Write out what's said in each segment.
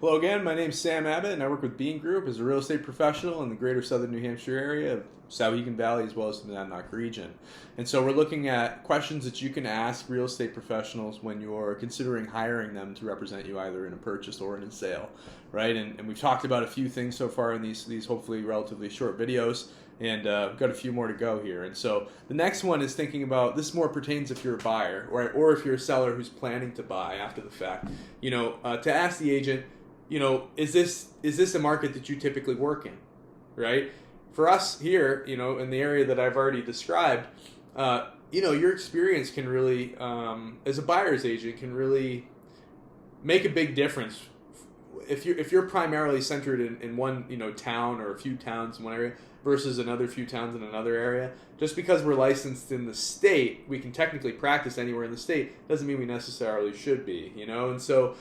Hello again, my name is Sam Abbott and I work with Bean Group as a real estate professional in the greater southern New Hampshire area of Souhegan Valley as well as the Monadnock region. And so we're looking at questions that you can ask real estate professionals when you're considering hiring them to represent you either in a purchase or in a sale, right? And we've talked about a few things so far in these hopefully relatively short videos, and we've got a few more to go here. And so the next one is thinking about, this more pertains if you're a buyer or if you're a seller who's planning to buy after the fact. To ask the agent, is this a market that you typically work in, right? For us here, in the area that I've already described, your experience can really, as a buyer's agent, can really make a big difference. If you're primarily centered in one, town or a few towns in one area versus another few towns in another area, just because we're licensed in the state, we can technically practice anywhere in the state, doesn't mean we necessarily should be, and so,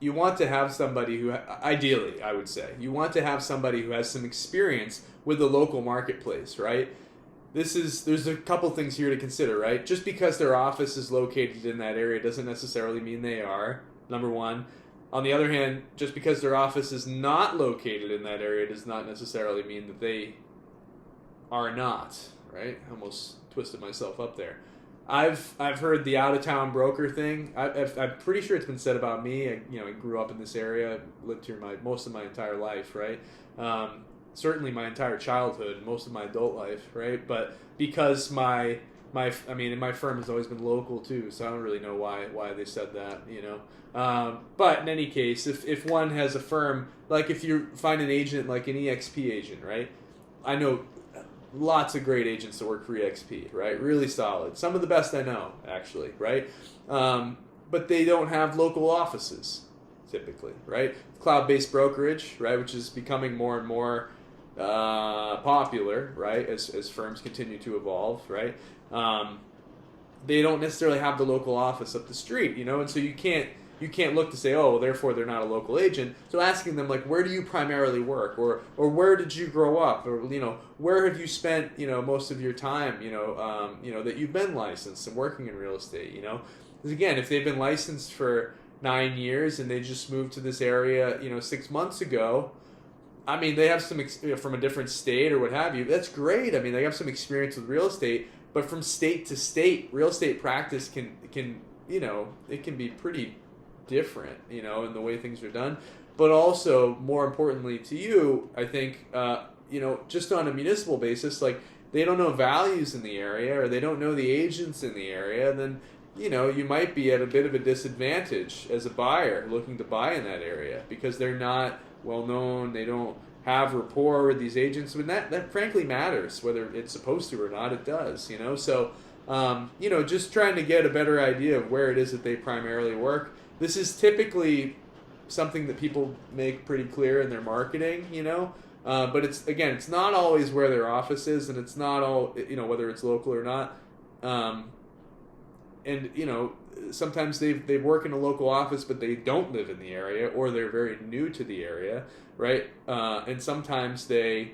you want to have somebody who, ideally, I would say, you want to have somebody who has some experience with the local marketplace, right? There's a couple things here to consider, right? Just because their office is located in that area doesn't necessarily mean they are, number one. On the other hand, just because their office is not located in that area does not necessarily mean that they are not, right? I almost twisted myself up there. I've heard the out of town broker thing. I'm pretty sure it's been said about me. I grew up in this area, lived here most of my entire life, right? Certainly my entire childhood and most of my adult life, right? But because my firm has always been local too, so I don't really know why they said that, But in any case, if one has a firm, like if you find an agent like an EXP agent, right? I know lots of great agents that work for EXP, right? Really solid. Some of the best I know, actually, right? But they don't have local offices, typically, right? Cloud-based brokerage, right, which is becoming more and more popular, right, as firms continue to evolve, right? They don't necessarily have the local office up the street, and so you can't look to say, oh, well, therefore they're not a local agent. So asking them, like, where do you primarily work, or where did you grow up, or where have you spent most of your time, that you've been licensed and working in real estate, Because again, if they've been licensed for 9 years and they just moved to this area 6 months ago, they have some from a different state or what have you. That's great. They have some experience with real estate, but from state to state, real estate practice can it can be pretty different, in the way things are done. But also, more importantly to you, I think, just on a municipal basis, like they don't know values in the area or they don't know the agents in the area, then you might be at a bit of a disadvantage as a buyer looking to buy in that area because they're not well known, they don't have rapport with these agents, and that frankly matters, whether it's supposed to or not, it does, So, just trying to get a better idea of where it is that they primarily work. This is typically something that people make pretty clear in their marketing, but it's not always where their office is, and it's not all, whether it's local or not. Sometimes they work in a local office, but they don't live in the area, or they're very new to the area, right? And sometimes they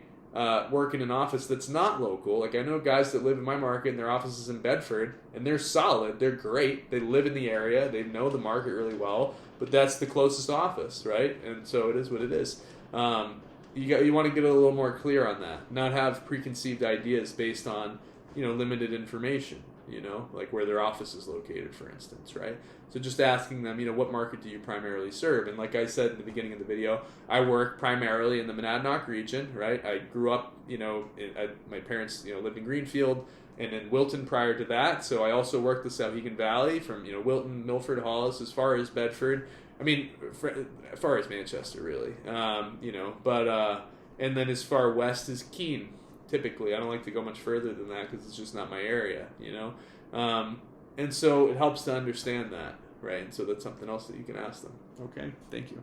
work in an office that's not local. Like I know guys that live in my market and their office is in Bedford, and they're solid, they're great, they live in the area, they know the market really well, but that's the closest office, right? And so it is what it is. You want to get a little more clear on that, not have preconceived ideas based on limited information. Like where their office is located, for instance, right? So just asking them, what market do you primarily serve? And like I said in the beginning of the video, I work primarily in the Monadnock region, right? I grew up, my parents, lived in Greenfield and in Wilton prior to that. So I also worked the Souhegan Valley from, Wilton, Milford, Hollis, as far as Bedford. As far as Manchester, really. And then as far west as Keene. Typically, I don't like to go much further than that because it's just not my area, and so it helps to understand that, right? And so that's something else that you can ask them. Okay, thank you.